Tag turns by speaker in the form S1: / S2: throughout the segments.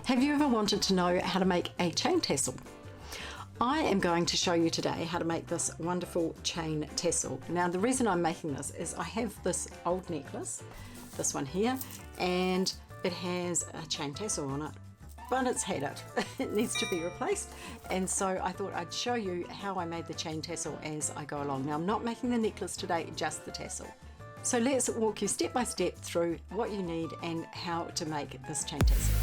S1: Have you ever wanted to know how to make a chain tassel? I am going to show you today how to make this wonderful chain tassel. Now the reason I'm making this is I have this old necklace, this one here, and it has a chain tassel on it, but it's had it. It needs to be replaced, and so I thought I'd show you how I made the chain tassel as I go along. Now I'm not making the necklace today, just the tassel. So let's walk you step by step through what you need and how to make this chain tassel.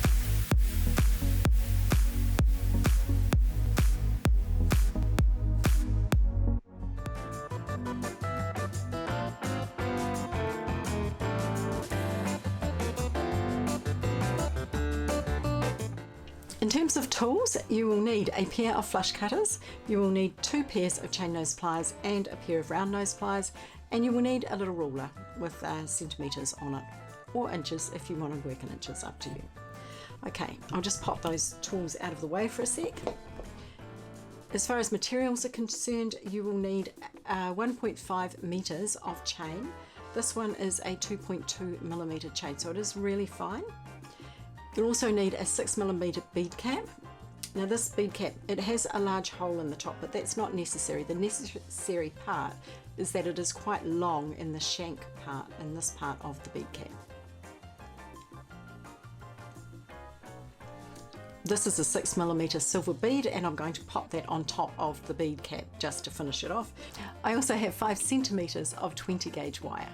S1: In terms of tools, you will need a pair of flush cutters, you will need 2 pairs of chain nose pliers and a pair of round nose pliers, and you will need a little ruler with centimetres on it, or inches if you want to work in inches, up to you. Okay, I'll just pop those tools out of the way for a sec. As far as materials are concerned, you will need 1.5 metres of chain. This one is a 2.2mm chain, so it is really fine. You'll also need a 6mm bead cap. Now this bead cap, it has a large hole in the top, but that's not necessary. The necessary part is that it is quite long in the shank part, in this part of the bead cap. This is a 6mm silver bead, and I'm going to pop that on top of the bead cap just to finish it off. I also have 5 centimetres of 20 gauge wire.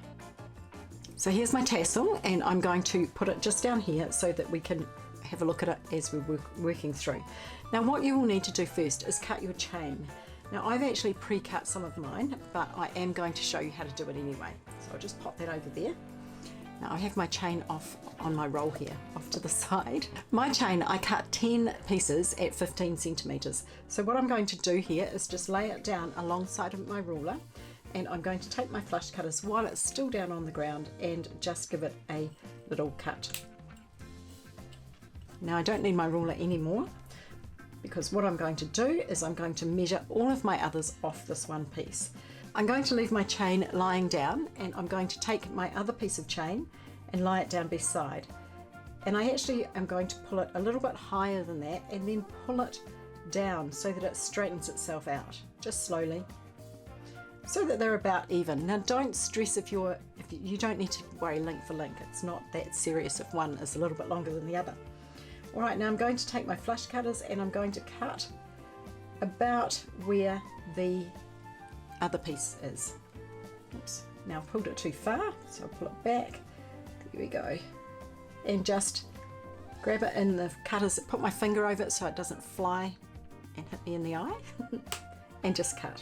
S1: So here's my tassel, and I'm going to put it just down here so that we can have a look at it as we're working through. Now what you will need to do first is cut your chain. Now I've actually pre-cut some of mine, but I am going to show you how to do it anyway. So I'll just pop that over there. Now I have my chain off on my roll here, off to the side. My chain, I cut 10 pieces at 15 centimetres. So what I'm going to do here is just lay it down alongside of my ruler, and I'm going to take my flush cutters while it's still down on the ground and just give it a little cut. Now I don't need my ruler anymore, because what I'm going to do is I'm going to measure all of my others off this one piece. I'm going to leave my chain lying down, and I'm going to take my other piece of chain and lie it down beside. And I actually am going to pull it a little bit higher than that and then pull it down so that it straightens itself out, just slowly, so that they're about even. Now don't stress if you don't need to worry link for link. It's not that serious if one is a little bit longer than the other. Alright, now I'm going to take my flush cutters and I'm going to cut about where the other piece is. Oops, now I've pulled it too far, so I'll pull it back. There we go. And just grab it in the cutters, put my finger over it so it doesn't fly and hit me in the eye, and just cut.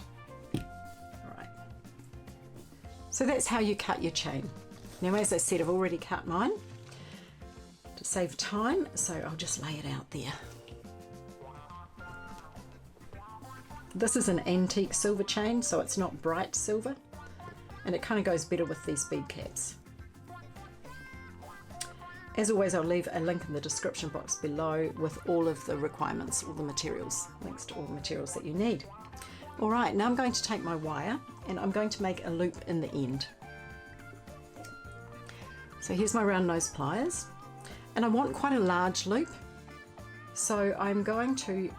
S1: So that's how you cut your chain. Now as I said, I've already cut mine to save time, so I'll just lay it out there. This is an antique silver chain, so it's not bright silver, and it kind of goes better with these bead caps. As always, I'll leave a link in the description box below with all of the requirements, all the materials, links to all the materials that you need. Alright, now I'm going to take my wire and I'm going to make a loop in the end. So here's my round nose pliers, and I want quite a large loop, so I'm going to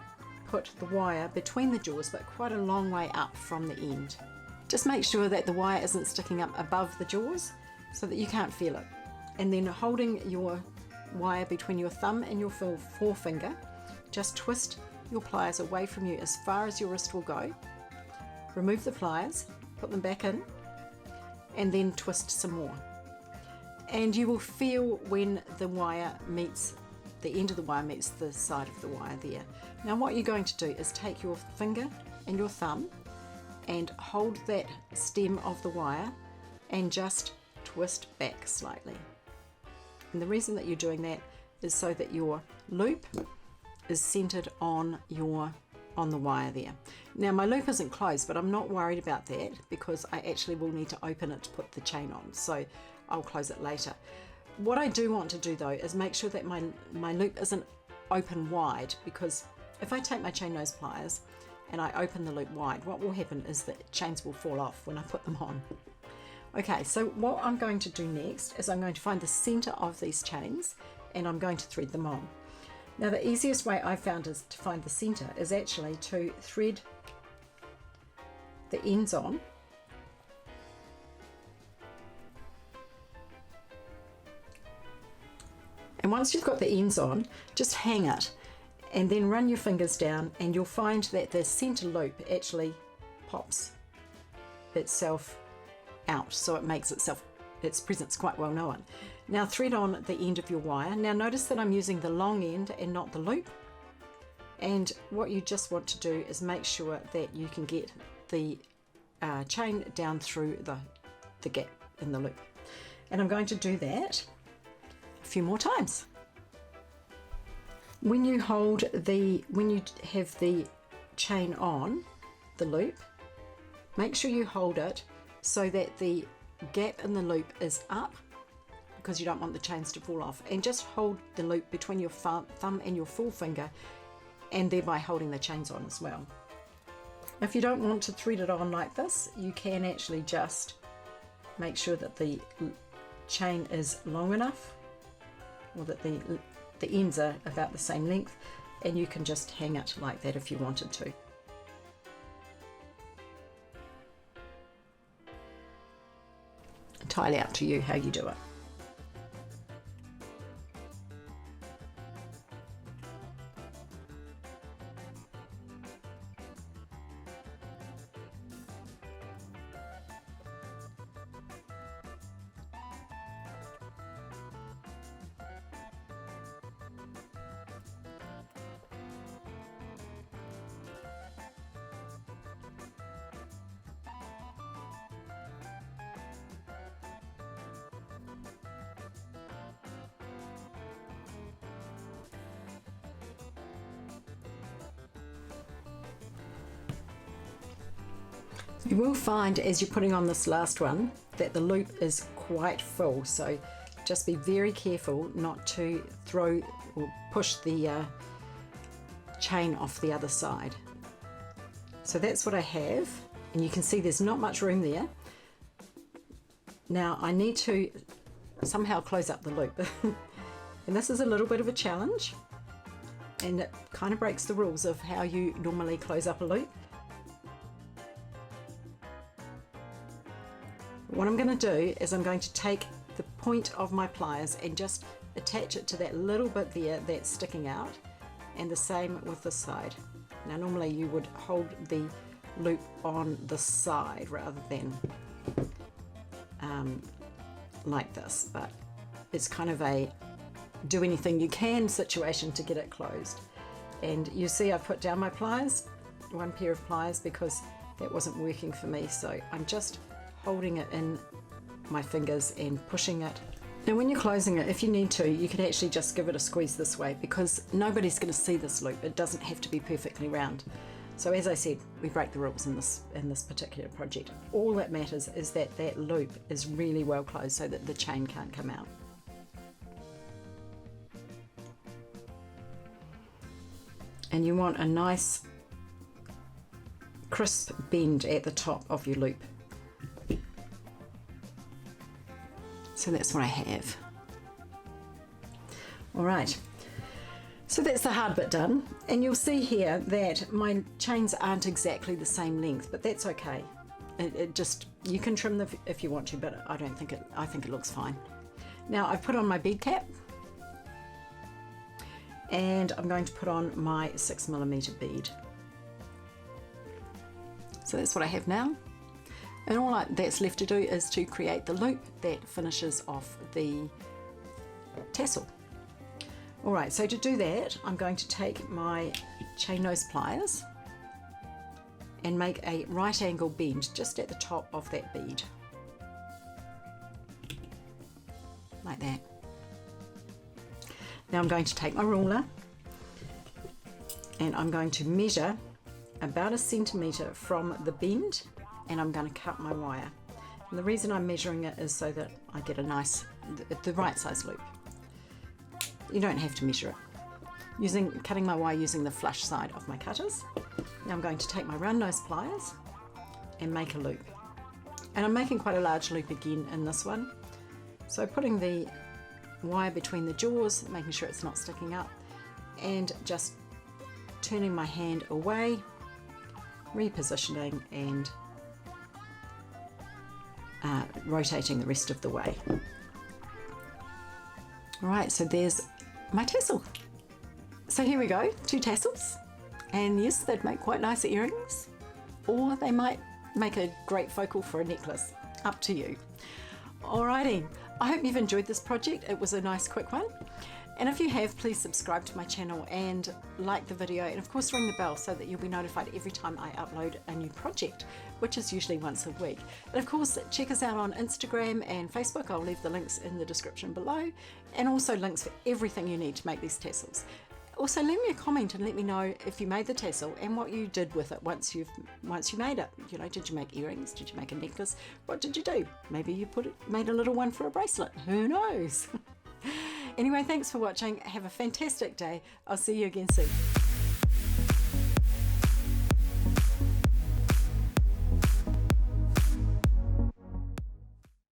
S1: put the wire between the jaws, but quite a long way up from the end. Just make sure that the wire isn't sticking up above the jaws so that you can't feel it. And then holding your wire between your thumb and your forefinger, just twist your pliers away from you as far as your wrist will go. Remove the pliers, put them back in, and then twist some more. And you will feel when the wire meets, the end of the wire meets the side of the wire there. Now what you're going to do is take your finger and your thumb and hold that stem of the wire and just twist back slightly. And the reason that you're doing that is so that your loop is centered on the wire there. Now my loop isn't closed, but I'm not worried about that because I actually will need to open it to put the chain on, so I'll close it later. What I do want to do though is make sure that my loop isn't open wide, because if I take my chain nose pliers and I open the loop wide, what will happen is that chains will fall off when I put them on. Okay, so what I'm going to do next is I'm going to find the center of these chains and I'm going to thread them on. Now the easiest way I found is to find the center is actually to thread the ends on, and once you've got the ends on, just hang it and then run your fingers down, and you'll find that the center loop actually pops itself out, so it makes its presence quite well known. Now thread on the end of your wire. Now notice that I'm using the long end and not the loop, and what you just want to do is make sure that you can get the chain down through the gap in the loop, and I'm going to do that a few more times. When you have the chain on the loop, make sure you hold it so that the gap in the loop is up, because you don't want the chains to fall off, and just hold the loop between your thumb and your forefinger, and thereby holding the chains on as well. If you don't want to thread it on like this, you can actually just make sure that the chain is long enough, or that the ends are about the same length, and you can just hang it like that if you wanted to. Entirely up to you how you do it. You will find as you're putting on this last one that the loop is quite full, so just be very careful not to throw or push the chain off the other side. So that's what I have, and you can see there's not much room there. Now I need to somehow close up the loop and this is a little bit of a challenge, and it kind of breaks the rules of how you normally close up a loop. What I'm going to do is I'm going to take the point of my pliers and just attach it to that little bit there that's sticking out, and the same with this side. Now normally you would hold the loop on the side rather than like this, but it's kind of a do anything you can situation to get it closed. And you see I've put down my pliers, one pair of pliers, because that wasn't working for me, so I'm just holding it in my fingers and pushing it. Now when you're closing it, if you need to, you can actually just give it a squeeze this way, because nobody's going to see this loop. It doesn't have to be perfectly round. So as I said, we break the rules in this particular project. All that matters is that that loop is really well closed so that the chain can't come out. And you want a nice crisp bend at the top of your loop. So that's what I have. All right, so that's the hard bit done, and you'll see here that my chains aren't exactly the same length, but that's okay. It just, you can trim them if you want to, but I think it looks fine. Now I've put on my bead cap, and I'm going to put on my 6mm bead. So that's what I have now. And all that's left to do is to create the loop that finishes off the tassel. All right, so to do that, I'm going to take my chain nose pliers and make a right angle bend just at the top of that bead. Like that. Now I'm going to take my ruler and I'm going to measure about 1 centimetre from the bend, and I'm going to cut my wire. And the reason I'm measuring it is so that I get a nice, the right size loop. You don't have to measure it. Cutting my wire using the flush side of my cutters. Now I'm going to take my round nose pliers and make a loop. And I'm making quite a large loop again in this one. So putting the wire between the jaws, making sure it's not sticking up, and just turning my hand away, repositioning and rotating the rest of the way. Alright, so there's my tassel. So here we go, 2 tassels, and yes, they'd make quite nice earrings, or they might make a great focal for a necklace, up to you. Alrighty, I hope you've enjoyed this project. It was a nice quick one, and if you have, please subscribe to my channel and like the video, and of course ring the bell so that you'll be notified every time I upload a new project, which is usually once a week. And of course check us out on Instagram and Facebook. I'll leave the links in the description below, and also links for everything you need to make these tassels. Also leave me a comment and let me know if you made the tassel and what you did with it once you made it. You know, did you make earrings? Did you make a necklace? What did you do? Maybe you made a little one for a bracelet. Who knows? Anyway, thanks for watching. Have a fantastic day. I'll see you again soon.